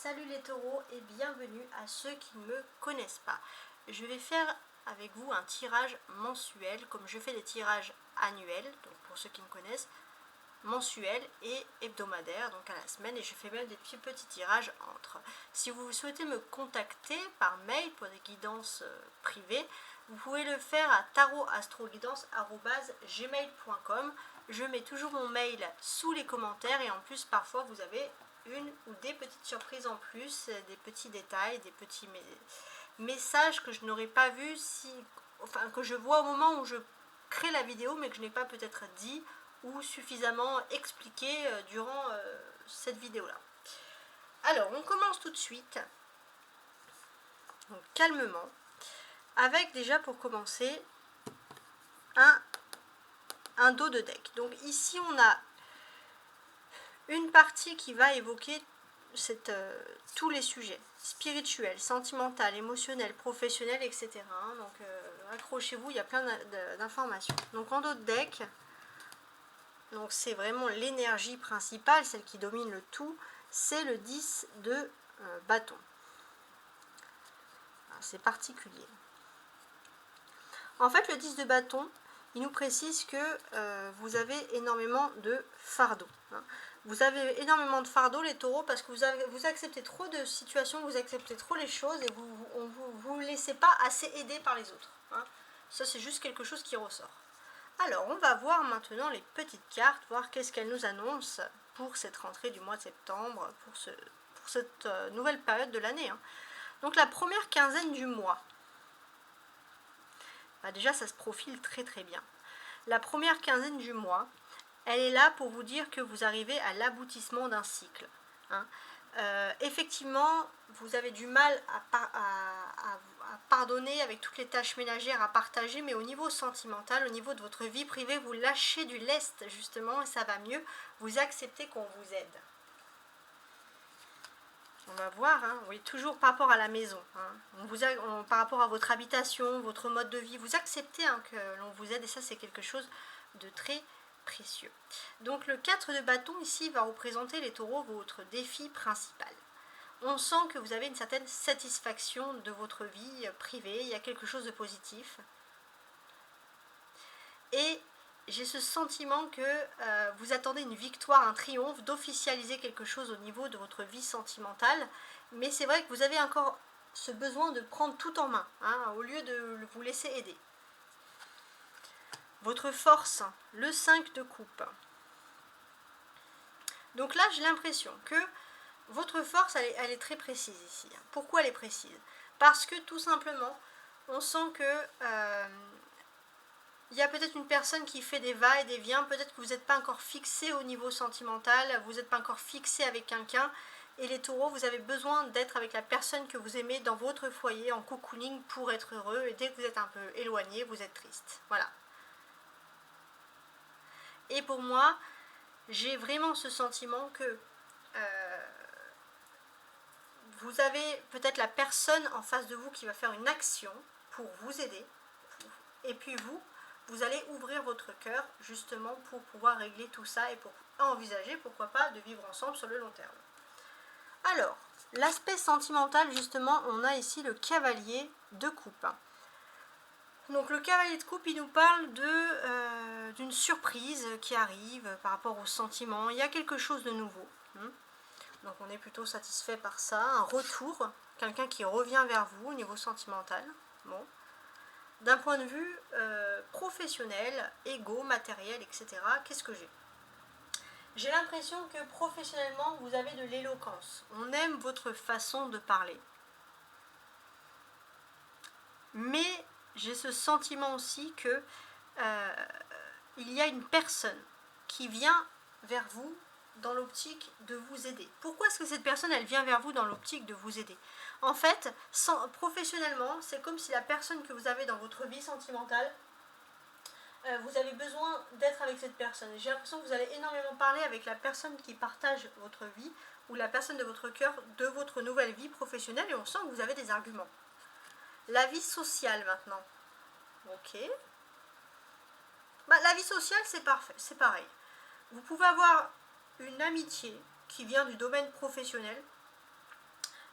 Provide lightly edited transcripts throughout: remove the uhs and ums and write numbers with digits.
Salut les taureaux et bienvenue à ceux qui ne me connaissent pas. Je vais faire avec vous un tirage mensuel, comme je fais des tirages annuels, donc pour ceux qui me connaissent, mensuels et hebdomadaires, donc à la semaine, et je fais même des petits tirages entre. Si vous souhaitez me contacter par mail pour des guidances privées, vous pouvez le faire à tarotastroguidance@gmail.com. Je mets toujours mon mail sous les commentaires et en plus parfois vous avez une ou des petites surprises en plus, des petits détails, des petits messages que je n'aurais pas vus que je vois au moment où je crée la vidéo mais que je n'ai pas peut-être dit ou suffisamment expliqué durant cette vidéo là. Alors on commence tout de suite, donc calmement, avec déjà pour commencer un dos de deck. Donc ici on a une partie qui va évoquer tous les sujets spirituels, sentimental, émotionnel, professionnel, etc. Donc accrochez-vous, il y a plein d'informations. Donc en dos de deck, donc c'est vraiment l'énergie principale, celle qui domine le tout, c'est le 10 de bâton. C'est particulier. En fait, le 10 de bâton, il nous précise que vous avez énormément de fardeau. Vous avez énormément de fardeau, les taureaux, parce que vous acceptez trop de situations, vous acceptez trop les choses et vous laissez pas assez aider par les autres. Ça, c'est juste quelque chose qui ressort. Alors, on va voir maintenant les petites cartes, voir qu'est-ce qu'elles nous annoncent pour cette rentrée du mois de septembre, pour cette nouvelle période de l'année. Donc, la première quinzaine du mois. Déjà, ça se profile très très bien. La première quinzaine du mois, elle est là pour vous dire que vous arrivez à l'aboutissement d'un cycle. Effectivement, vous avez du mal à pardonner avec toutes les tâches ménagères à partager, mais au niveau sentimental, au niveau de votre vie privée, vous lâchez du lest justement et ça va mieux. Vous acceptez qu'on vous aide. On va voir, oui, toujours par rapport à la maison, par rapport à votre habitation, votre mode de vie, vous acceptez que l'on vous aide et ça c'est quelque chose de très précieux. Donc le 4 de bâton ici va représenter les taureaux votre défi principal. On sent que vous avez une certaine satisfaction de votre vie privée, il y a quelque chose de positif. Et j'ai ce sentiment que vous attendez une victoire, un triomphe, d'officialiser quelque chose au niveau de votre vie sentimentale. Mais c'est vrai que vous avez encore ce besoin de prendre tout en main, au lieu de vous laisser aider. Votre force, le 5 de coupe. Donc là, j'ai l'impression que votre force, elle est très précise ici. Pourquoi elle est précise? Parce que tout simplement, on sent que il y a peut-être une personne qui fait des va et des viens, peut-être que vous n'êtes pas encore fixé au niveau sentimental, vous n'êtes pas encore fixé avec quelqu'un, et les taureaux, vous avez besoin d'être avec la personne que vous aimez dans votre foyer, en cocooning pour être heureux, et dès que vous êtes un peu éloigné, vous êtes triste. Voilà. Et pour moi, j'ai vraiment ce sentiment que vous avez peut-être la personne en face de vous qui va faire une action pour vous aider, et puis vous allez ouvrir votre cœur justement pour pouvoir régler tout ça et pour envisager, pourquoi pas, de vivre ensemble sur le long terme. Alors, l'aspect sentimental, justement, on a ici le cavalier de coupe. Donc le cavalier de coupe, il nous parle d'une surprise qui arrive par rapport aux sentiments. Il y a quelque chose de nouveau. Donc on est plutôt satisfait par ça. Un retour, quelqu'un qui revient vers vous au niveau sentimental. Bon. D'un point de vue professionnel, égo, matériel, etc., qu'est-ce que j'ai? J'ai l'impression que professionnellement, vous avez de l'éloquence. On aime votre façon de parler. Mais j'ai ce sentiment aussi que il y a une personne qui vient vers vous dans l'optique de vous aider. Pourquoi est-ce que cette personne, elle vient vers vous dans l'optique de vous aider? En fait, professionnellement, c'est comme si la personne que vous avez dans votre vie sentimentale, vous avez besoin d'être avec cette personne. J'ai l'impression que vous allez énormément parler avec la personne qui partage votre vie ou la personne de votre cœur de votre nouvelle vie professionnelle et on sent que vous avez des arguments. La vie sociale maintenant. Ok. La vie sociale, c'est parfait, c'est pareil. Vous pouvez avoir une amitié qui vient du domaine professionnel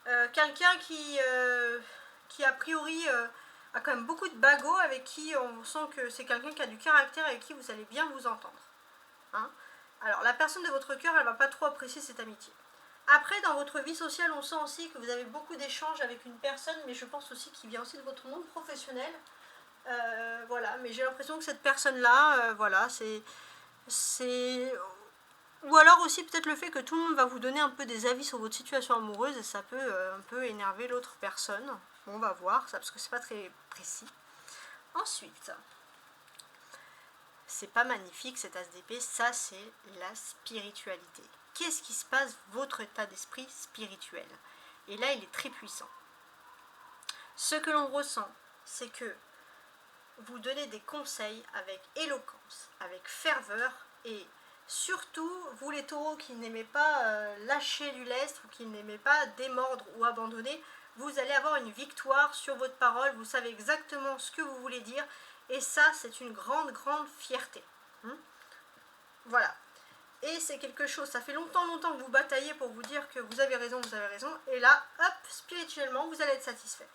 Quelqu'un qui a priori a quand même beaucoup de bagots, avec qui on sent que c'est quelqu'un qui a du caractère, avec qui vous allez bien vous entendre. Hein. Alors la personne de votre cœur, elle va pas trop apprécier cette amitié. Après, dans votre vie sociale, on sent aussi que vous avez beaucoup d'échanges avec une personne, mais je pense aussi qu'il vient aussi de votre monde professionnel. Voilà, mais j'ai l'impression que cette personne-là, voilà, c'est... Ou alors aussi peut-être le fait que tout le monde va vous donner un peu des avis sur votre situation amoureuse, et ça peut un peu énerver l'autre personne. Bon, on va voir ça, parce que c'est pas très précis. Ensuite, c'est pas magnifique cet as d'épée, ça c'est la spiritualité. Qu'est-ce qui se passe, votre état d'esprit spirituel? Et là, il est très puissant. Ce que l'on ressent, c'est que vous donnez des conseils avec éloquence, avec ferveur, et surtout, vous les taureaux qui n'aimez pas lâcher du lest, ou qui n'aimez pas démordre ou abandonner, vous allez avoir une victoire sur votre parole, vous savez exactement ce que vous voulez dire, et ça, c'est une grande, grande fierté. Voilà. Et c'est quelque chose, ça fait longtemps que vous bataillez pour vous dire que vous avez raison, et là, hop, spirituellement, vous allez être satisfait.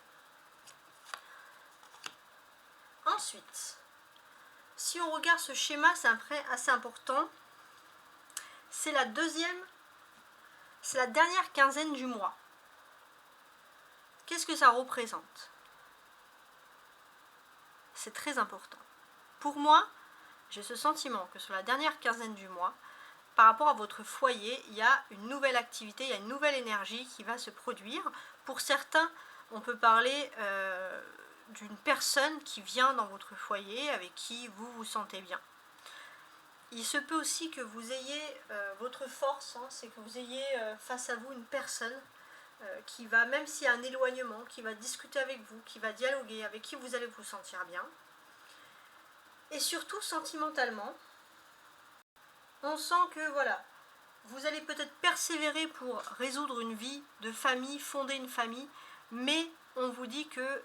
Ensuite, si on regarde ce schéma, c'est assez important. C'est la dernière quinzaine du mois. Qu'est-ce que ça représente? C'est très important. Pour moi, j'ai ce sentiment que sur la dernière quinzaine du mois, par rapport à votre foyer, il y a une nouvelle activité, il y a une nouvelle énergie qui va se produire. Pour certains, on peut parler d'une personne qui vient dans votre foyer, avec qui vous vous sentez bien. Il se peut aussi que vous ayez votre force, c'est que vous ayez face à vous une personne qui va, même s'il y a un éloignement, qui va discuter avec vous, qui va dialoguer, avec qui vous allez vous sentir bien. Et surtout, sentimentalement, on sent que voilà, vous allez peut-être persévérer pour résoudre une vie de famille, fonder une famille, mais on vous dit que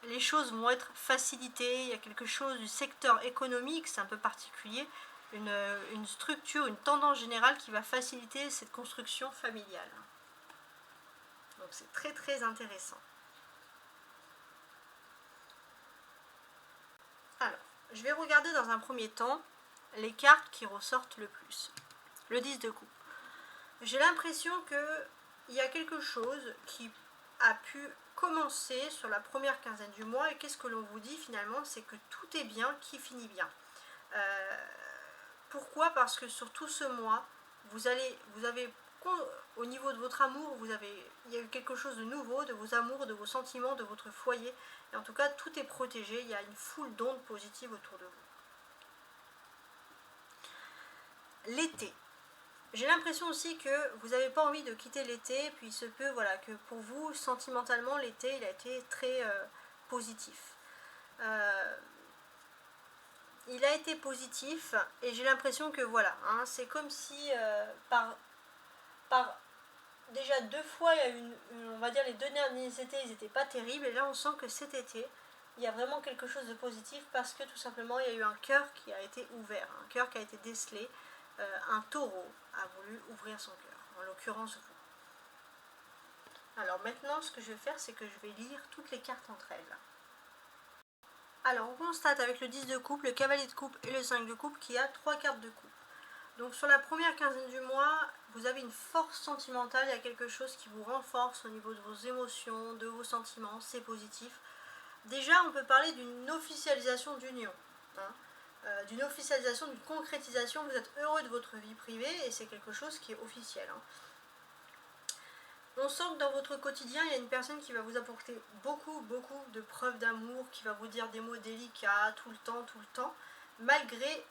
les choses vont être facilitées, il y a quelque chose du secteur économique, c'est un peu particulier, une structure, une tendance générale qui va faciliter cette construction familiale. Donc c'est très très intéressant. Alors, je vais regarder dans un premier temps les cartes qui ressortent le plus. Le 10 de coupe. J'ai l'impression qu'il y a quelque chose qui a pu commencer sur la première quinzaine du mois, et qu'est-ce que l'on vous dit finalement? C'est que tout est bien qui finit bien. Pourquoi? Parce que sur tout ce mois, vous avez, au niveau de votre amour, il y a eu quelque chose de nouveau, de vos amours, de vos sentiments, de votre foyer. Et en tout cas, tout est protégé, il y a une foule d'ondes positives autour de vous. L'été. J'ai l'impression aussi que vous n'avez pas envie de quitter l'été, puis il se peut voilà, que pour vous, sentimentalement, l'été, il a été très positif. Il a été positif, et j'ai l'impression que voilà, c'est comme si par déjà 2 fois, il y a on va dire les 2 derniers étés, ils n'étaient pas terribles, et là on sent que cet été, il y a vraiment quelque chose de positif, parce que tout simplement, il y a eu un cœur qui a été ouvert, un cœur qui a été décelé. Un taureau a voulu ouvrir son cœur, en l'occurrence vous. Alors maintenant, ce que je vais faire, c'est que je vais lire toutes les cartes entre elles. Alors on constate avec le 10 de coupe, le cavalier de coupe et le 5 de coupe qu'il y a 3 cartes de coupe. Donc sur la première quinzaine du mois, vous avez une force sentimentale, il y a quelque chose qui vous renforce au niveau de vos émotions, de vos sentiments, c'est positif. Déjà, on peut parler d'une officialisation d'union. D'une officialisation, d'une concrétisation, vous êtes heureux de votre vie privée, et c'est quelque chose qui est officiel. On sent que dans votre quotidien, il y a une personne qui va vous apporter beaucoup, beaucoup de preuves d'amour, qui va vous dire des mots délicats tout le temps, malgré,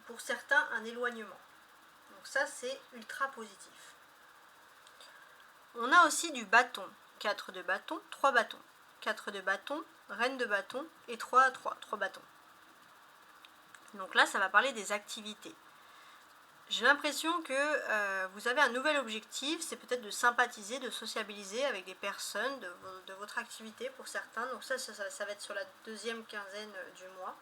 pour certains, un éloignement. Donc ça, c'est ultra positif. On a aussi du bâton. 4 de bâton, 3 bâtons. 4 de bâton, reine de bâton, et 3 bâtons. Donc là, ça va parler des activités. J'ai l'impression que vous avez un nouvel objectif, c'est peut-être de sympathiser, de sociabiliser avec des personnes de votre activité pour certains. Donc ça va être sur la deuxième quinzaine du mois.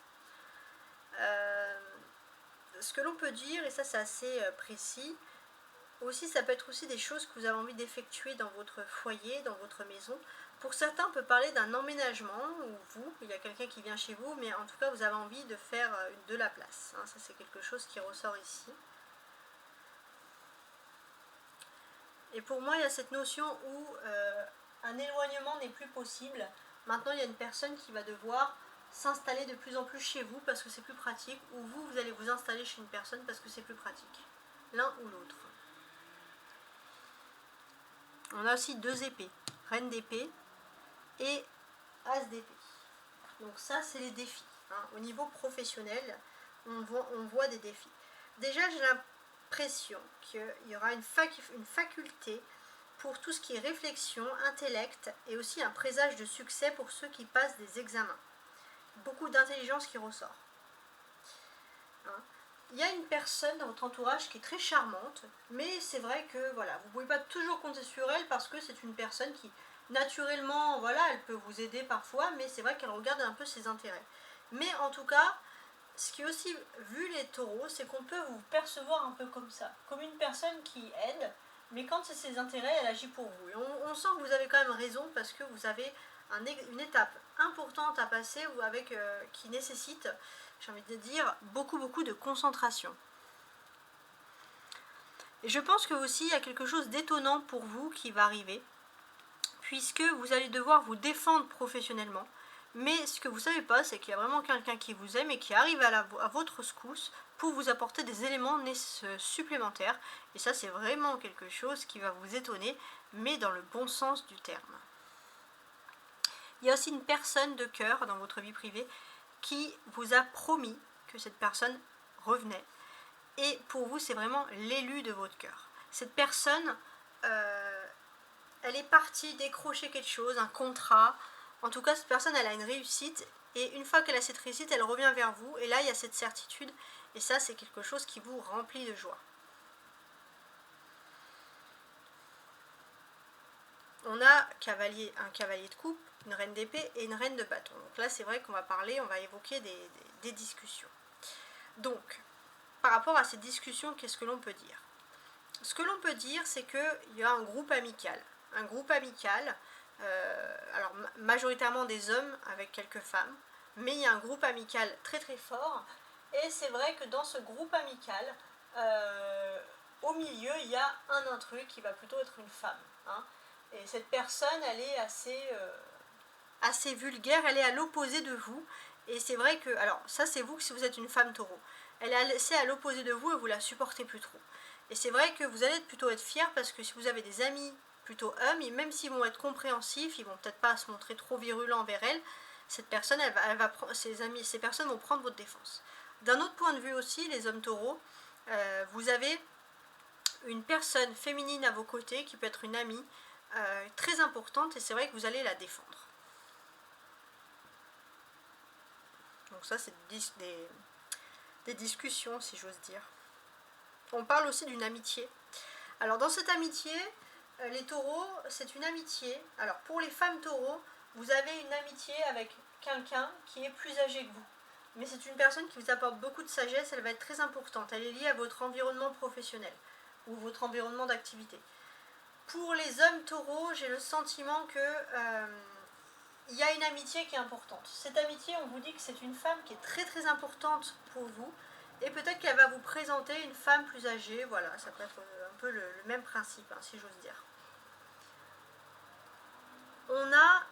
Ce que l'on peut dire, et ça c'est assez précis, Aussi, ça peut être aussi des choses que vous avez envie d'effectuer dans votre foyer, dans votre maison. Pour certains, on peut parler d'un emménagement, ou vous, il y a quelqu'un qui vient chez vous, mais en tout cas, vous avez envie de faire de la place. Ça, c'est quelque chose qui ressort ici. Et pour moi, il y a cette notion où un éloignement n'est plus possible. Maintenant, il y a une personne qui va devoir s'installer de plus en plus chez vous parce que c'est plus pratique, ou vous, vous allez vous installer chez une personne parce que c'est plus pratique. L'un ou l'autre. On a aussi 2 épées, reine d'épée et as d'épée. Donc ça, c'est les défis. Au niveau professionnel, on voit des défis. Déjà, j'ai l'impression qu'il y aura une faculté pour tout ce qui est réflexion, intellect, et aussi un présage de succès pour ceux qui passent des examens. Beaucoup d'intelligence qui ressort. Il y a une personne dans votre entourage qui est très charmante, mais c'est vrai que voilà, vous ne pouvez pas toujours compter sur elle parce que c'est une personne qui, naturellement, voilà, elle peut vous aider parfois, mais c'est vrai qu'elle regarde un peu ses intérêts. Mais en tout cas, ce qui est aussi, vu les taureaux, c'est qu'on peut vous percevoir un peu comme ça, comme une personne qui aide, mais quand c'est ses intérêts, elle agit pour vous. Et on sent que vous avez quand même raison parce que vous avez une étape importante à passer ou qui nécessite, j'ai envie de dire, beaucoup de concentration. Et je pense que aussi il y a quelque chose d'étonnant pour vous qui va arriver, puisque vous allez devoir vous défendre professionnellement. Mais ce que vous ne savez pas, c'est qu'il y a vraiment quelqu'un qui vous aime et qui arrive à votre secousse pour vous apporter des éléments supplémentaires. Et ça, c'est vraiment quelque chose qui va vous étonner, mais dans le bon sens du terme. Il y a aussi une personne de cœur dans votre vie privée qui vous a promis que cette personne revenait. Et pour vous, c'est vraiment l'élu de votre cœur. Cette personne, elle est partie décrocher quelque chose, un contrat. En tout cas, cette personne, elle a une réussite. Et une fois qu'elle a cette réussite, elle revient vers vous. Et là, il y a cette certitude. Et ça, c'est quelque chose qui vous remplit de joie. On a un cavalier de coupe, une reine d'épée et une reine de bâton. Donc là, c'est vrai qu'on va parler, on va évoquer des discussions. Donc, par rapport à ces discussions, qu'est-ce que l'on peut dire? Ce que l'on peut dire, c'est qu'il y a un groupe amical. Un groupe amical, alors majoritairement des hommes avec quelques femmes, mais il y a un groupe amical très très fort. Et c'est vrai que dans ce groupe amical, au milieu, il y a un intrus qui va plutôt être une femme. Et cette personne, elle est assez vulgaire, elle est à l'opposé de vous. Et c'est vrai que, alors ça c'est vous si vous êtes une femme taureau. Elle est assez à l'opposé de vous et vous la supportez plus trop. Et c'est vrai que vous allez plutôt être fier parce que si vous avez des amis plutôt hommes, et même s'ils vont être compréhensifs, ils vont peut-être pas se montrer trop virulents envers elle, cette personne, ces personnes vont prendre votre défense. D'un autre point de vue aussi, les hommes taureaux, vous avez une personne féminine à vos côtés qui peut être une amie, très importante, et c'est vrai que vous allez la défendre. Donc ça, c'est des discussions, si j'ose dire. On parle aussi d'une amitié. Alors dans cette amitié, les taureaux, c'est une amitié. Alors pour les femmes taureaux, vous avez une amitié avec quelqu'un qui est plus âgé que vous. Mais c'est une personne qui vous apporte beaucoup de sagesse, elle va être très importante. Elle est liée à votre environnement professionnel ou votre environnement d'activité. Pour les hommes taureaux, j'ai le sentiment que il y a une amitié qui est importante. Cette amitié, on vous dit que c'est une femme qui est très très importante pour vous. Et peut-être qu'elle va vous présenter une femme plus âgée. Voilà, ça peut être un peu le même principe, si j'ose dire. On a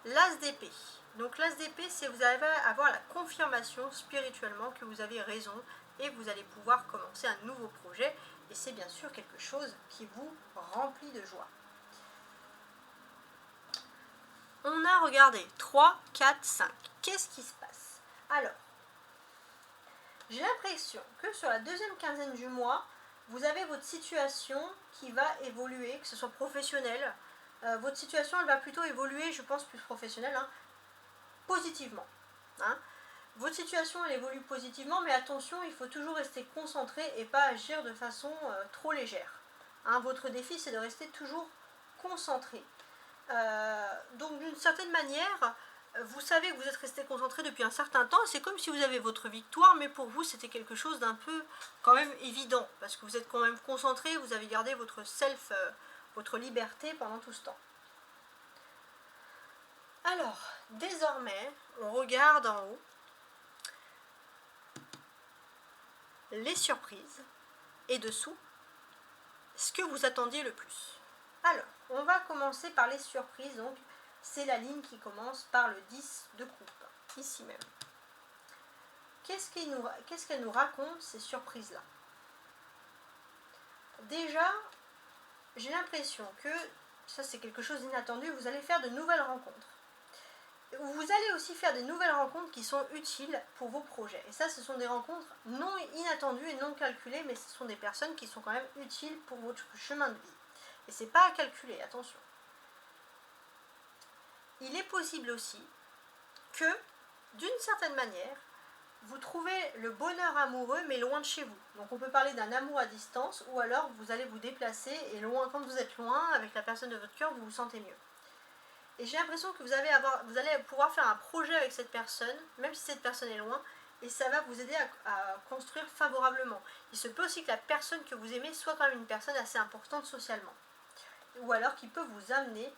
l'as d'épée. Donc l'as d'épée, c'est vous allez avoir la confirmation spirituellement que vous avez raison et vous allez pouvoir commencer un nouveau projet. Et c'est bien sûr quelque chose qui vous remplit de joie. On a regardé 3, 4, 5. Qu'est-ce qui se passe? Alors, j'ai l'impression que sur la deuxième quinzaine du mois, vous avez votre situation qui va évoluer, que ce soit professionnel. Votre situation, elle va plutôt évoluer, je pense, plus professionnelle, positivement. Votre situation, elle évolue positivement, mais attention, il faut toujours rester concentré et pas agir de façon trop légère. Votre défi, c'est de rester toujours concentré. Donc, d'une certaine manière, vous savez que vous êtes resté concentré depuis un certain temps, c'est comme si vous avez votre victoire, mais pour vous c'était quelque chose d'un peu quand même évident, parce que vous êtes quand même concentré, vous avez gardé votre self, votre liberté pendant tout ce temps. Alors, désormais, on regarde en haut les surprises et dessous ce que vous attendiez le plus. Alors, on va commencer par les surprises, donc c'est la ligne qui commence par le 10 de coupe, ici même. Qu'est-ce qu'elle nous raconte, ces surprises-là? Déjà, j'ai l'impression que, ça c'est quelque chose d'inattendu, vous allez faire de nouvelles rencontres. Vous allez aussi faire des nouvelles rencontres qui sont utiles pour vos projets. Et ça, ce sont des rencontres non inattendues et non calculées, mais ce sont des personnes qui sont quand même utiles pour votre chemin de vie. Et c'est pas à calculer, attention. Il est possible aussi que, d'une certaine manière, vous trouvez le bonheur amoureux mais loin de chez vous. Donc on peut parler d'un amour à distance, ou alors vous allez vous déplacer et loin, quand vous êtes loin avec la personne de votre cœur, vous vous sentez mieux. Et j'ai l'impression que vous allez pouvoir faire un projet avec cette personne, même si cette personne est loin, et ça va vous aider à construire favorablement. Il se peut aussi que la personne que vous aimez soit quand même une personne assez importante socialement. Ou alors qui peut vous amener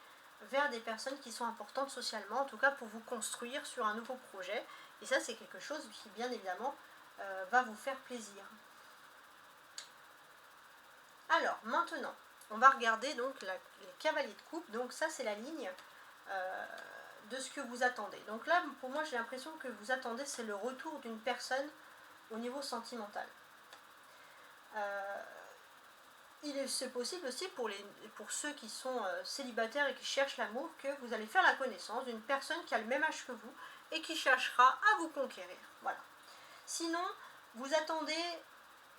vers des personnes qui sont importantes socialement, en tout cas pour vous construire sur un nouveau projet. Et ça, c'est quelque chose qui, bien évidemment, va vous faire plaisir. Alors, maintenant, on va regarder donc les cavaliers de coupe. Donc ça, c'est la ligne de ce que vous attendez. Donc là, pour moi, j'ai l'impression que vous attendez, c'est le retour d'une personne au niveau sentimental. C'est possible aussi pour ceux qui sont célibataires et qui cherchent l'amour, que vous allez faire la connaissance d'une personne qui a le même âge que vous et qui cherchera à vous conquérir. Voilà. Sinon, vous attendez,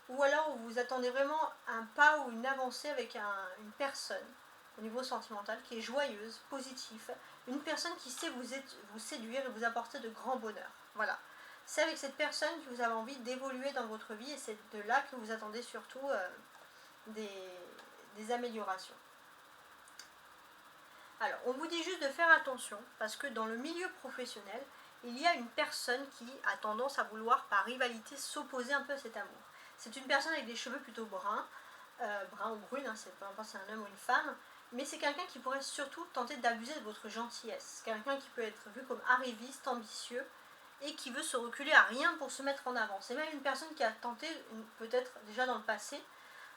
ou alors vous attendez vraiment un pas ou une avancée avec une personne au niveau sentimental qui est joyeuse, positive, une personne qui sait vous séduire et vous apporter de grands bonheurs. Voilà. C'est avec cette personne que vous avez envie d'évoluer dans votre vie, et c'est de là que vous attendez surtout des améliorations. Alors, on vous dit juste de faire attention, parce que dans le milieu professionnel, il y a une personne qui a tendance à vouloir, par rivalité, s'opposer un peu à cet amour. C'est une personne avec des cheveux plutôt bruns, brun ou brune, hein, c'est peu importe si c'est un homme ou une femme, mais c'est quelqu'un qui pourrait surtout tenter d'abuser de votre gentillesse. Quelqu'un qui peut être vu comme arriviste, ambitieux, et qui veut se reculer à rien pour se mettre en avant. C'est même une personne qui a tenté, peut-être déjà dans le passé,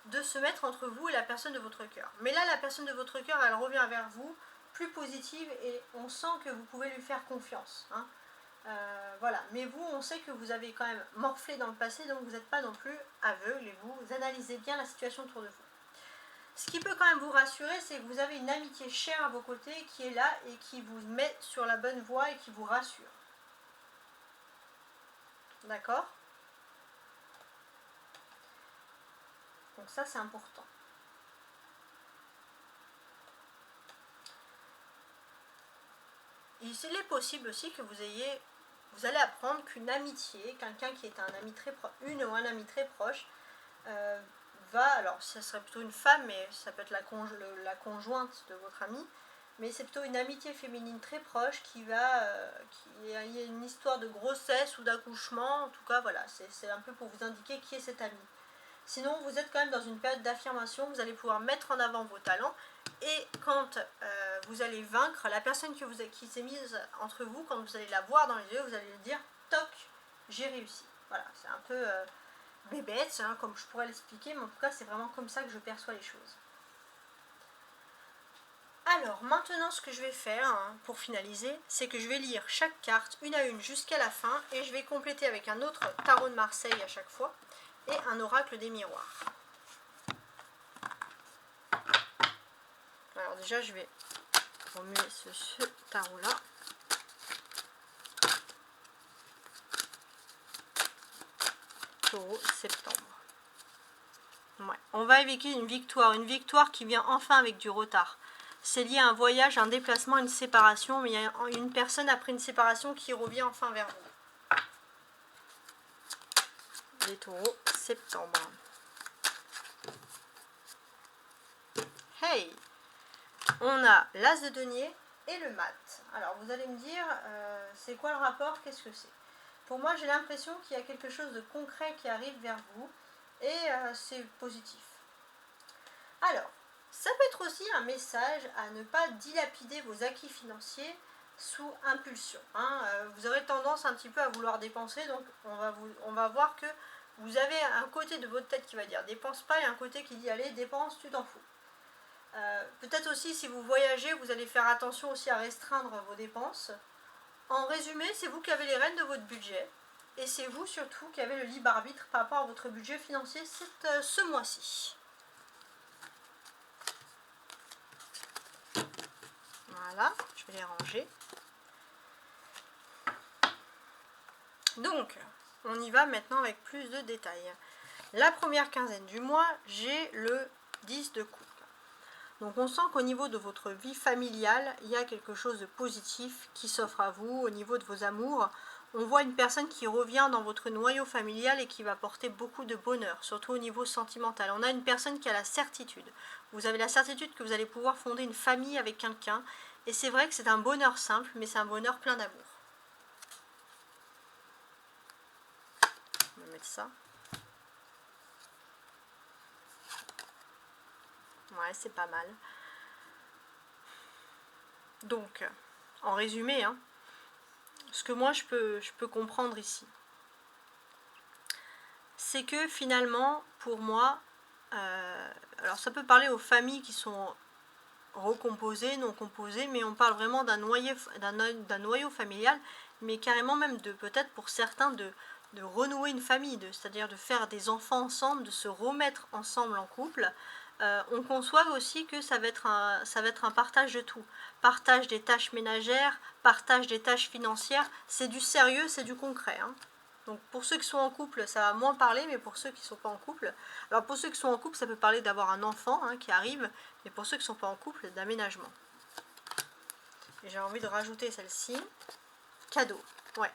de se mettre entre vous et la personne de votre cœur. Mais là, la personne de votre cœur, elle revient vers vous, plus positive, et on sent que vous pouvez lui faire confiance. Hein. Voilà. Mais vous, on sait que vous avez quand même morflé dans le passé, donc vous n'êtes pas non plus aveugle, et vous analysez bien la situation autour de vous. Ce qui peut quand même vous rassurer, c'est que vous avez une amitié chère à vos côtés qui est là et qui vous met sur la bonne voie et qui vous rassure. D'accord ? Donc ça, c'est important. Il est possible aussi que vous allez apprendre qu'une amitié, quelqu'un qui est un ami très proche, une ou un ami très proche, alors ça serait plutôt une femme, mais ça peut être la conjointe de votre ami, mais c'est plutôt une amitié féminine très proche qui y a une histoire de grossesse ou d'accouchement, en tout cas voilà, c'est un peu pour vous indiquer qui est cet ami. Sinon, vous êtes quand même dans une période d'affirmation, vous allez pouvoir mettre en avant vos talents, et quand vous allez vaincre la personne qui s'est mise entre vous, quand vous allez la voir dans les yeux, vous allez lui dire « Toc, j'ai réussi ». Voilà, c'est un peu bébête, hein, comme je pourrais l'expliquer, mais en tout cas, c'est vraiment comme ça que je perçois les choses. Alors, maintenant, ce que je vais faire, hein, pour finaliser, c'est que je vais lire chaque carte une à une jusqu'à la fin, et je vais compléter avec un autre tarot de Marseille à chaque fois, et un oracle des miroirs. Alors déjà, je vais remuer ce tarot-là. Taureau, septembre. Ouais. On va évoquer une victoire qui vient enfin avec du retard. C'est lié à un voyage, un déplacement, une séparation, mais il y a une personne après une séparation qui revient enfin vers vous. Les taureaux, septembre. Hey! On a l'as de denier et le mat. Alors vous allez me dire, c'est quoi le rapport, qu'est-ce que c'est? Pour moi, j'ai l'impression qu'il y a quelque chose de concret qui arrive vers vous et c'est positif. Alors, ça peut être aussi un message à ne pas dilapider vos acquis financiers sous impulsion. Vous aurez tendance un petit peu à vouloir dépenser, donc on va voir que vous avez un côté de votre tête qui va dire dépense pas et un côté qui dit allez dépense, tu t'en fous. Peut-être aussi si vous voyagez, vous allez faire attention aussi à restreindre vos dépenses. En résumé, c'est vous qui avez les rênes de votre budget et c'est vous surtout qui avez le libre arbitre par rapport à votre budget financier ce mois-ci. Voilà, je vais les ranger. Donc, on y va maintenant avec plus de détails. La première quinzaine du mois, j'ai le 10 de coupe. Donc on sent qu'au niveau de votre vie familiale, il y a quelque chose de positif qui s'offre à vous. Au niveau de vos amours, on voit une personne qui revient dans votre noyau familial et qui va apporter beaucoup de bonheur, surtout au niveau sentimental. On a une personne qui a la certitude. Vous avez la certitude que vous allez pouvoir fonder une famille avec quelqu'un. Et c'est vrai que c'est un bonheur simple, mais c'est un bonheur plein d'amour. On va mettre ça. Ouais, c'est pas mal. Donc, en résumé, ce que moi je peux comprendre ici, c'est que finalement, pour moi, alors ça peut parler aux familles qui sont recomposées, non composées, mais on parle vraiment d'un noyau familial, mais carrément même de peut-être pour certains de renouer une famille, c'est-à-dire de faire des enfants ensemble, de se remettre ensemble en couple. On conçoit aussi que ça va être un partage de tout. Partage des tâches ménagères, partage des tâches financières. C'est du sérieux, c'est du concret. Donc pour ceux qui sont en couple, ça va moins parler, mais pour ceux qui ne sont pas en couple, alors pour ceux qui sont en couple, ça peut parler d'avoir un enfant qui arrive, mais pour ceux qui ne sont pas en couple, d'aménagement. Et j'ai envie de rajouter celle-ci. Cadeau. Ouais.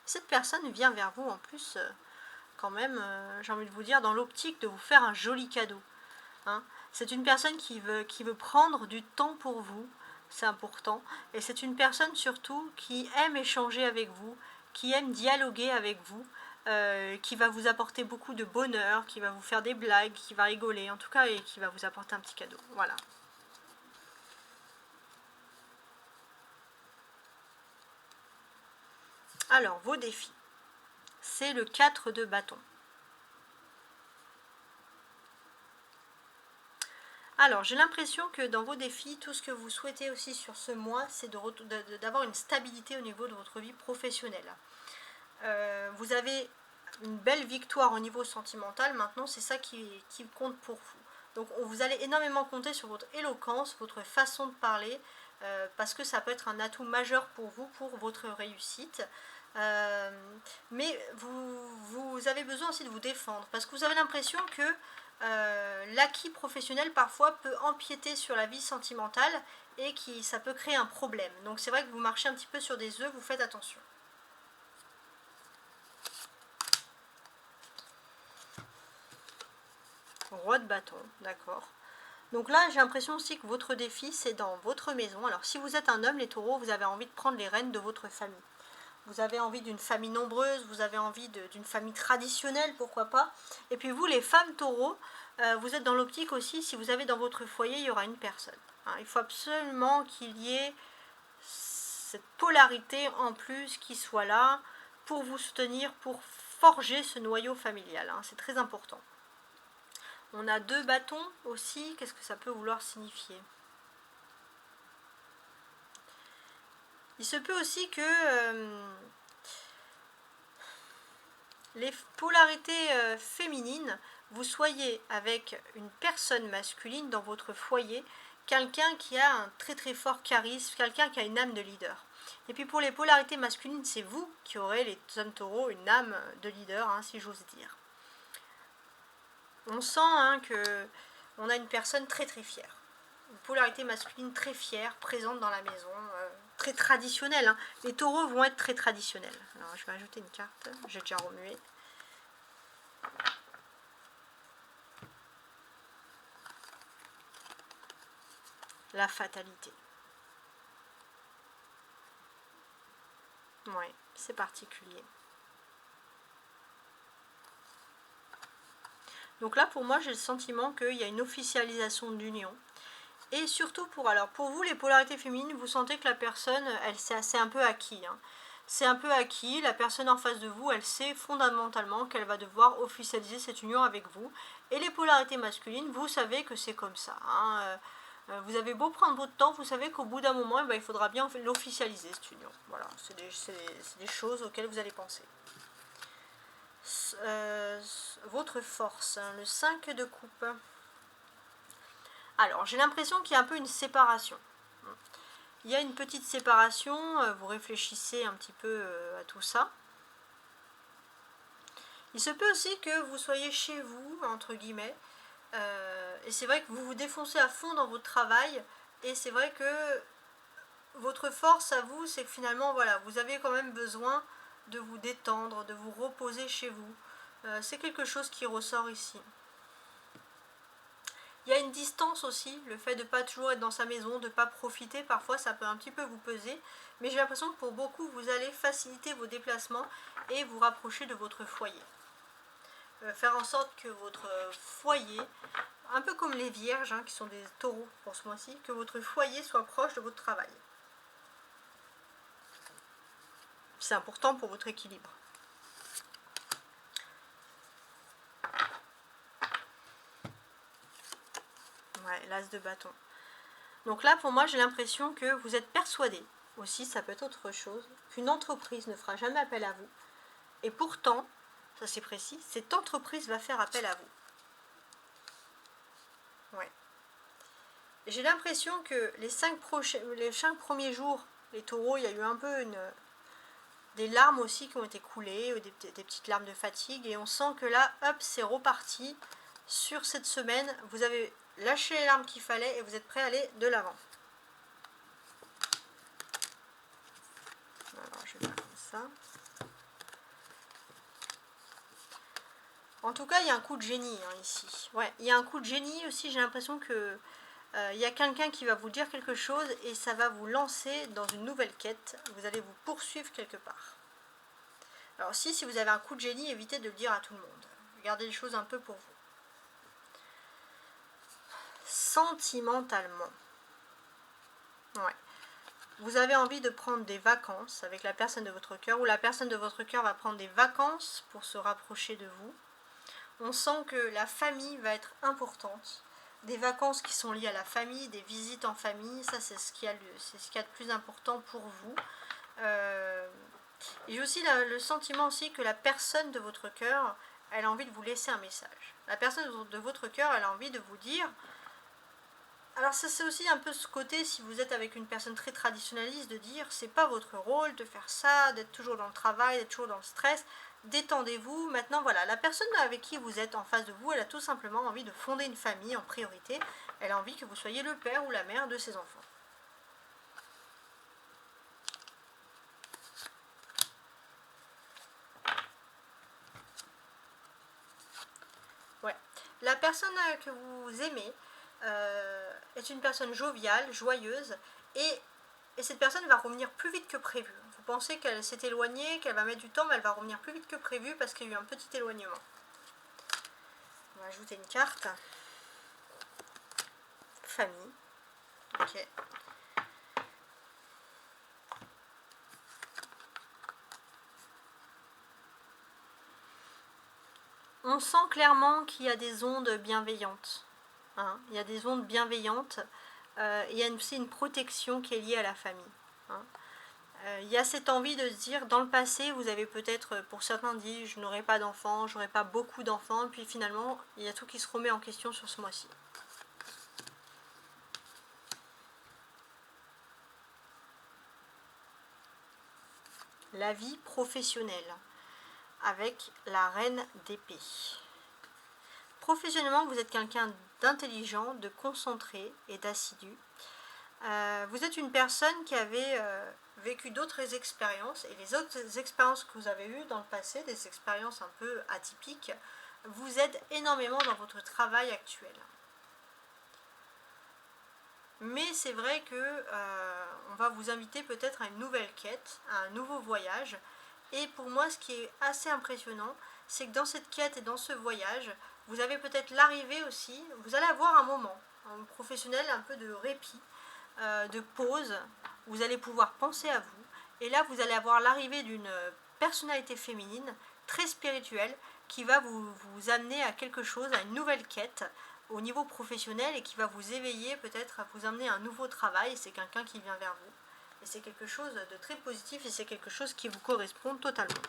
Cette personne vient vers vous en plus, quand même, j'ai envie de vous dire, dans l'optique de vous faire un joli cadeau. C'est une personne qui veut prendre du temps pour vous, c'est important. Et c'est une personne surtout qui aime échanger avec vous, qui aime dialoguer avec vous, qui va vous apporter beaucoup de bonheur, qui va vous faire des blagues, qui va rigoler en tout cas, et qui va vous apporter un petit cadeau. Voilà. Alors, vos défis. C'est le 4 de bâton. Alors, j'ai l'impression que dans vos défis, tout ce que vous souhaitez aussi sur ce mois, c'est d'avoir une stabilité au niveau de votre vie professionnelle. Vous avez une belle victoire au niveau sentimental, maintenant c'est ça qui compte pour vous. Donc vous allez énormément compter sur votre éloquence, votre façon de parler, parce que ça peut être un atout majeur pour vous, pour votre réussite. Mais vous avez besoin aussi de vous défendre, parce que vous avez l'impression que l'acquis professionnel parfois peut empiéter sur la vie sentimentale et ça peut créer un problème. Donc c'est vrai que vous marchez un petit peu sur des œufs, vous faites attention. Roi de bâton, d'accord. Donc là, j'ai l'impression aussi que votre défi, c'est dans votre maison. Alors si vous êtes un homme, les taureaux, vous avez envie de prendre les rênes de votre famille. Vous avez envie d'une famille nombreuse, vous avez envie d'une famille traditionnelle, pourquoi pas. Et puis vous, les femmes taureaux, vous êtes dans l'optique aussi, si vous avez dans votre foyer, il y aura une personne. Il faut absolument qu'il y ait cette polarité en plus qui soit là pour vous soutenir, pour forger ce noyau familial. C'est très important. On a 2 bâtons aussi, qu'est-ce que ça peut vouloir signifier? Il se peut aussi que les polarités féminines, vous soyez avec une personne masculine dans votre foyer, quelqu'un qui a un très très fort charisme, quelqu'un qui a une âme de leader. Et puis pour les polarités masculines, c'est vous qui aurez, les hommes taureaux, une âme de leader, si j'ose dire. On sent qu'on a une personne très très fière. Une polarité masculine très fière, présente dans la maison, très traditionnelle. Les taureaux vont être très traditionnels. Alors je vais ajouter une carte, j'ai déjà remué. La fatalité. Ouais, c'est particulier. Donc là, pour moi, j'ai le sentiment qu'il y a une officialisation de l'union. Et surtout pour vous, les polarités féminines, vous sentez que la personne, c'est un peu acquis. Hein. C'est un peu acquis, la personne en face de vous, elle sait fondamentalement qu'elle va devoir officialiser cette union avec vous. Et les polarités masculines, vous savez que c'est comme ça. Hein. Vous avez beau prendre votre temps, vous savez qu'au bout d'un moment, il faudra bien l'officialiser, cette union. Voilà, c'est des choses auxquelles vous allez penser. Votre force, hein, le 5 de coupe. Alors, j'ai l'impression qu'il y a un peu une séparation. Il y a une petite séparation, vous réfléchissez un petit peu à tout ça. Il se peut aussi que vous soyez chez vous, entre guillemets, et c'est vrai que vous vous défoncez à fond dans votre travail, et c'est vrai que votre force à vous, c'est que finalement, voilà, vous avez quand même besoin de vous détendre, de vous reposer chez vous. C'est quelque chose qui ressort ici. Il y a une distance aussi, le fait de ne pas toujours être dans sa maison, de ne pas profiter, parfois ça peut un petit peu vous peser, mais j'ai l'impression que pour beaucoup, vous allez faciliter vos déplacements et vous rapprocher de votre foyer. Faire en sorte que votre foyer, un peu comme les vierges, hein, qui sont des taureaux pour ce mois-ci, que votre foyer soit proche de votre travail. C'est important pour votre équilibre. Ouais, l'as de bâton. Donc là, pour moi, j'ai l'impression que vous êtes persuadé, aussi, ça peut être autre chose, qu'une entreprise ne fera jamais appel à vous. Et pourtant, ça c'est précis, cette entreprise va faire appel à vous. Ouais. J'ai l'impression que les 5 premiers jours, les taureaux, il y a eu un peu des larmes aussi qui ont été coulées, des petites larmes de fatigue, et on sent que là, hop, c'est reparti. Sur cette semaine, vous avez lâché les larmes qu'il fallait et vous êtes prêt à aller de l'avant. Alors, je vais faire comme ça. En tout cas, il y a un coup de génie hein, ici. Ouais, il y a un coup de génie aussi, j'ai l'impression que il y a quelqu'un qui va vous dire quelque chose et ça va vous lancer dans une nouvelle quête. Vous allez vous poursuivre quelque part. Alors si vous avez un coup de génie, évitez de le dire à tout le monde. Gardez les choses un peu pour vous. Sentimentalement. Ouais. Vous avez envie de prendre des vacances avec la personne de votre cœur, ou la personne de votre cœur va prendre des vacances pour se rapprocher de vous. On sent que la famille va être importante. Des vacances qui sont liées à la famille, des visites en famille, ça c'est ce qu'il y a de plus important pour vous. J'ai aussi le sentiment aussi que la personne de votre cœur, elle a envie de vous laisser un message. La personne de votre cœur, elle a envie de vous dire... Alors ça c'est aussi un peu ce côté, si vous êtes avec une personne très traditionnaliste, de dire c'est pas votre rôle de faire ça, d'être toujours dans le travail, d'être toujours dans le stress, détendez-vous. Maintenant voilà, la personne avec qui vous êtes en face de vous, elle a tout simplement envie de fonder une famille en priorité, elle a envie que vous soyez le père ou la mère de ses enfants. Ouais, la personne que vous aimez est une personne joviale, joyeuse, et cette personne va revenir plus vite que prévu. Vous pensez qu'elle s'est éloignée, qu'elle va mettre du temps, mais elle va revenir plus vite que prévu parce qu'il y a eu un petit éloignement. On va ajouter une carte. Famille. Ok. On sent clairement qu'il y a des ondes bienveillantes. Hein, il y a des ondes bienveillantes. Il y a aussi une protection qui est liée à la famille. Hein. Il y a cette envie de se dire, dans le passé, vous avez peut-être, pour certains, dit je n'aurai pas d'enfants, je n'aurai pas beaucoup d'enfants, puis finalement, il y a tout qui se remet en question sur ce mois-ci. La vie professionnelle, avec la reine d'épée. Professionnellement, vous êtes quelqu'un d'intelligent, de concentré et d'assidu. Vous êtes une personne qui avait vécu d'autres expériences, et les autres expériences que vous avez eues dans le passé, des expériences un peu atypiques, vous aident énormément dans votre travail actuel. Mais c'est vrai que on va vous inviter peut-être à une nouvelle quête, à un nouveau voyage. Et pour moi, ce qui est assez impressionnant, c'est que dans cette quête et dans ce voyage, vous avez peut-être l'arrivée aussi, vous allez avoir un moment professionnel, un peu de répit, de pause, vous allez pouvoir penser à vous. Et là, vous allez avoir l'arrivée d'une personnalité féminine très spirituelle qui va vous amener à quelque chose, à une nouvelle quête au niveau professionnel et qui va vous éveiller peut-être à vous amener à un nouveau travail. C'est quelqu'un qui vient vers vous. Et c'est quelque chose de très positif et c'est quelque chose qui vous correspond totalement.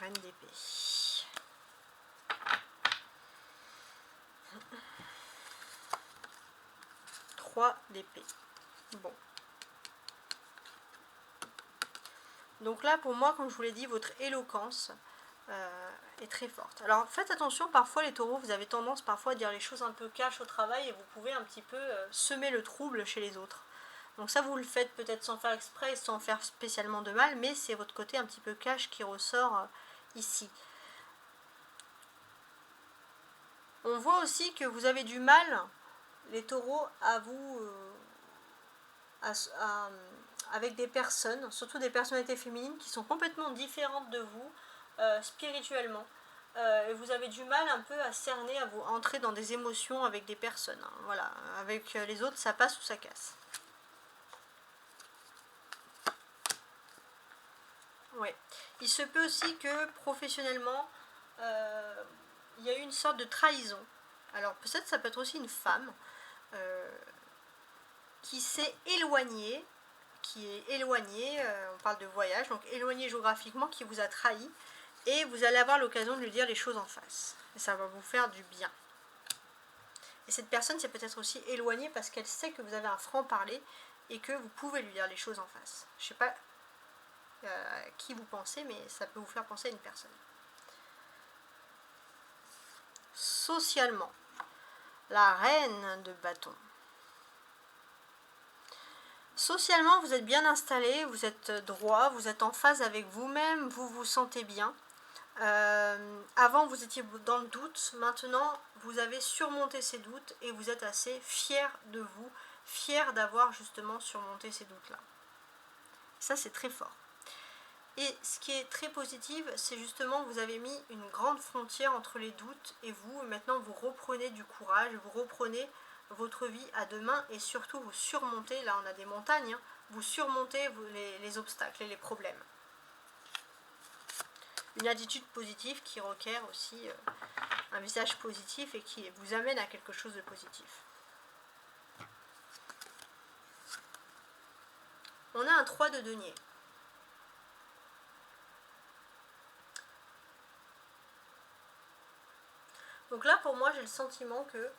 Reine d'épée. 3 d'épée. Bon. Donc là, pour moi, comme je vous l'ai dit, votre éloquence est très forte. Alors faites attention, parfois les taureaux, vous avez tendance parfois à dire les choses un peu cash au travail et vous pouvez un petit peu semer le trouble chez les autres. Donc ça, vous le faites peut-être sans faire exprès, sans faire spécialement de mal, mais c'est votre côté un petit peu cash qui ressort ici. On voit aussi que vous avez du mal, les taureaux, à vous... avec des personnes, surtout des personnalités féminines qui sont complètement différentes de vous spirituellement. Et vous avez du mal un peu à cerner, à vous entrer dans des émotions avec des personnes. Hein. Voilà, avec les autres, ça passe ou ça casse. Ouais. Il se peut aussi que professionnellement, il y a eu une sorte de trahison. Alors peut-être ça peut être aussi une femme qui s'est éloignée, on parle de voyage, donc éloignée géographiquement, qui vous a trahi, et vous allez avoir l'occasion de lui dire les choses en face. Et ça va vous faire du bien. Et cette personne s'est peut-être aussi éloignée parce qu'elle sait que vous avez un franc-parler et que vous pouvez lui dire les choses en face. Je ne sais pas à qui vous pensez, mais ça peut vous faire penser à une personne. Socialement, la reine de bâton. Socialement, vous êtes bien installé, vous êtes droit, vous êtes en phase avec vous-même, vous vous sentez bien. Avant, vous étiez dans le doute, maintenant, vous avez surmonté ces doutes et vous êtes assez fier de vous, fier d'avoir justement surmonté ces doutes-là. Ça, c'est très fort. Et ce qui est très positif, c'est justement que vous avez mis une grande frontière entre les doutes et vous. Maintenant, vous reprenez du courage, vous reprenez votre vie à deux mains et surtout vous surmontez, là on a des montagnes, hein, vous surmontez les obstacles et les problèmes. Une attitude positive qui requiert aussi un visage positif et qui vous amène à quelque chose de positif. On a un 3 de denier. Donc là, pour moi, j'ai le sentiment que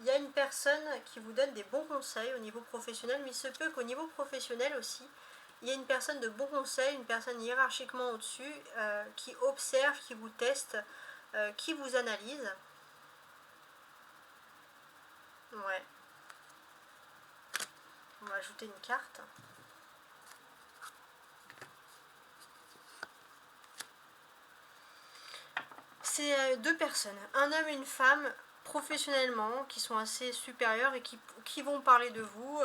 il y a une personne qui vous donne des bons conseils au niveau professionnel, mais il se peut qu'au niveau professionnel aussi, il y a une personne de bons conseils, une personne hiérarchiquement au-dessus, qui observe, qui vous teste, qui vous analyse. Ouais. On va ajouter une carte. C'est deux personnes, un homme et une femme, professionnellement, qui sont assez supérieurs et qui vont parler de vous,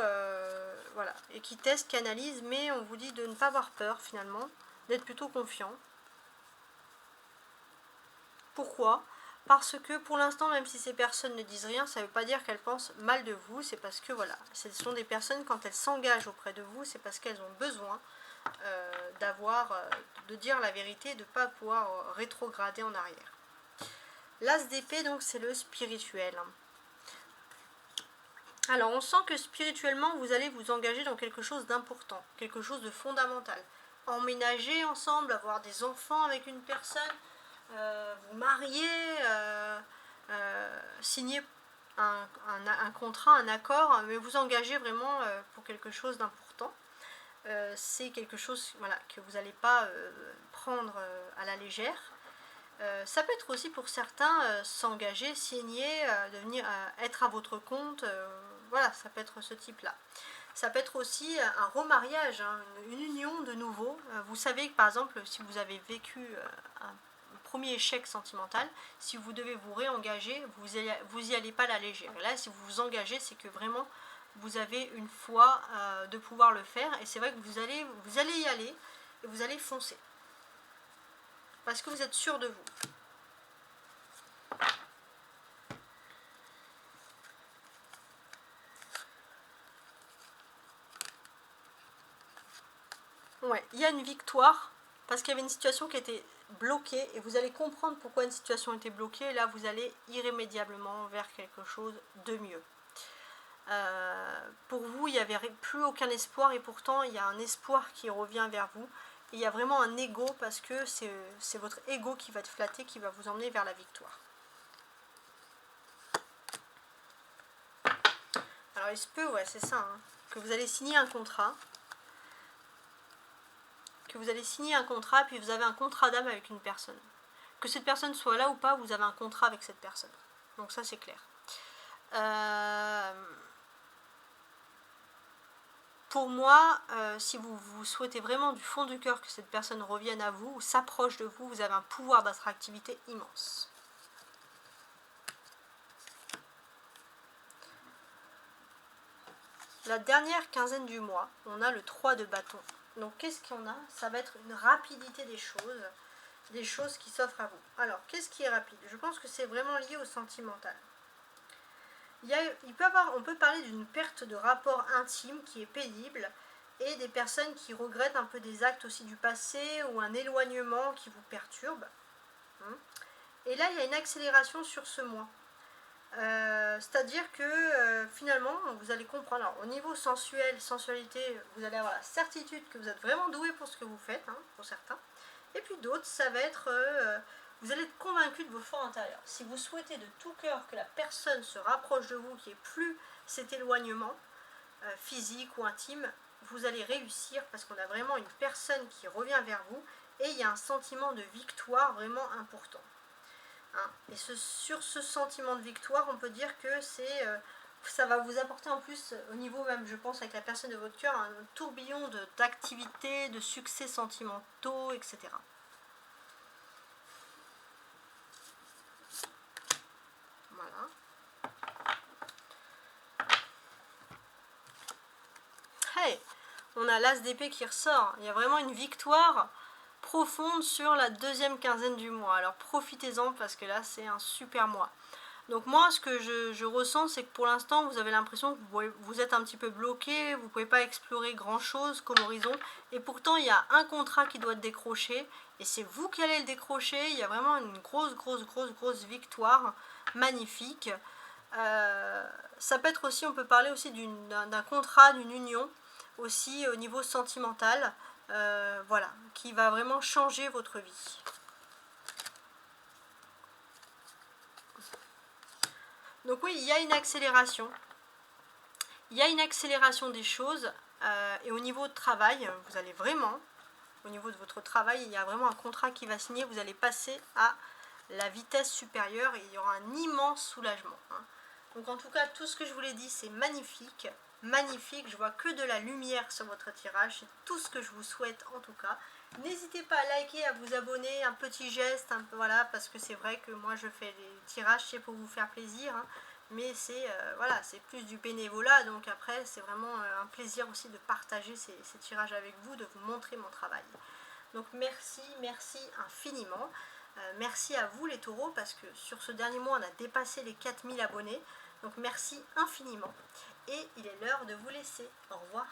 voilà, et qui testent, qui analysent, mais on vous dit de ne pas avoir peur finalement, d'être plutôt confiant. Pourquoi ? Parce que pour l'instant, même si ces personnes ne disent rien, ça ne veut pas dire qu'elles pensent mal de vous, c'est parce que voilà, ce sont des personnes, quand elles s'engagent auprès de vous, c'est parce qu'elles ont besoin de dire la vérité et de ne pas pouvoir rétrograder en arrière. L'as d'épée, donc, c'est le spirituel. Alors, on sent que spirituellement, vous allez vous engager dans quelque chose d'important, quelque chose de fondamental. Emménager ensemble, avoir des enfants avec une personne, vous marier, signer un contrat, un accord, mais vous engager vraiment pour quelque chose d'important. C'est quelque chose, voilà, que vous n'allez pas prendre à la légère. Ça peut être aussi pour certains s'engager, signer, devenir, être à votre compte, voilà, ça peut être ce type-là. Ça peut être aussi un remariage, hein, une union de nouveau. Vous savez que par exemple, si vous avez vécu premier échec sentimental, si vous devez vous réengager, vous y allez pas à la légère. Et là, si vous vous engagez, c'est que vraiment vous avez une foi de pouvoir le faire, et c'est vrai que vous allez y aller et vous allez foncer parce que vous êtes sûr de vous. Ouais, il y a une victoire parce qu'il y avait une situation qui était bloquée et vous allez comprendre pourquoi une situation était bloquée, et là vous allez irrémédiablement vers quelque chose de mieux. Pour vous, il n'y avait plus aucun espoir, et pourtant il y a un espoir qui revient vers vous. Et il y a vraiment un ego, parce que c'est votre ego qui va te flatter, qui va vous emmener vers la victoire. Alors il se peut, ouais, c'est ça, hein, que vous allez signer un contrat. Puis vous avez un contrat d'âme avec une personne. Que cette personne soit là ou pas, vous avez un contrat avec cette personne. Donc ça, c'est clair. Pour moi, si vous souhaitez vraiment du fond du cœur que cette personne revienne à vous ou s'approche de vous, vous avez un pouvoir d'attractivité immense. La dernière quinzaine du mois, on a le 3 de bâton. Donc qu'est-ce qu'on a? Ça va être une rapidité des choses qui s'offrent à vous. Alors, qu'est-ce qui est rapide? Je pense que c'est vraiment lié au sentimental. On peut parler d'une perte de rapport intime qui est pénible, et des personnes qui regrettent un peu des actes aussi du passé, ou un éloignement qui vous perturbe. Et là, il y a une accélération sur ce mois. C'est-à-dire que finalement, vous allez comprendre. Alors, au niveau sensualité, vous allez avoir la certitude que vous êtes vraiment doué pour ce que vous faites, hein, pour certains. Et puis d'autres, ça va être... vous allez être convaincu de vos forces intérieures. Si vous souhaitez de tout cœur que la personne se rapproche de vous, qu'il n'y ait plus cet éloignement physique ou intime, vous allez réussir, parce qu'on a vraiment une personne qui revient vers vous, et il y a un sentiment de victoire vraiment important. Et sur ce sentiment de victoire, on peut dire que ça va vous apporter en plus, au niveau même, je pense, avec la personne de votre cœur, un tourbillon d'activités, de succès sentimentaux, etc. Voilà. Hey, on a l'as d'épée qui ressort. Il y a vraiment une victoire profonde sur la deuxième quinzaine du mois. Alors profitez-en, parce que là c'est un super mois. Donc moi, ce que je ressens, c'est que pour l'instant vous avez l'impression que vous êtes un petit peu bloqué, vous ne pouvez pas explorer grand chose comme horizon, et pourtant il y a un contrat qui doit être décroché, et c'est vous qui allez le décrocher. Il y a vraiment une grosse victoire magnifique. Ça peut être aussi, on peut parler aussi d'un contrat, d'une union aussi au niveau sentimental. Voilà, qui va vraiment changer votre vie. Donc oui, il y a une accélération. Il y a une accélération des choses. Et au niveau de travail, vous allez vraiment, au niveau de votre travail, il y a vraiment un contrat qui va signer. Vous allez passer à la vitesse supérieure, et il y aura un immense soulagement. Donc en tout cas, tout ce que je vous l'ai dit, c'est magnifique. Magnifique, je vois que de la lumière sur votre tirage, c'est tout ce que je vous souhaite en tout cas. N'hésitez pas à liker, à vous abonner, un petit geste, voilà, parce que c'est vrai que moi je fais des tirages, c'est pour vous faire plaisir, mais c'est voilà, c'est plus du bénévolat, donc après c'est vraiment un plaisir aussi de partager ces tirages avec vous, de vous montrer mon travail. Donc merci infiniment. Merci à vous les taureaux, parce que sur ce dernier mois on a dépassé les 4000 abonnés, donc merci infiniment. Et il est l'heure de vous laisser. Au revoir.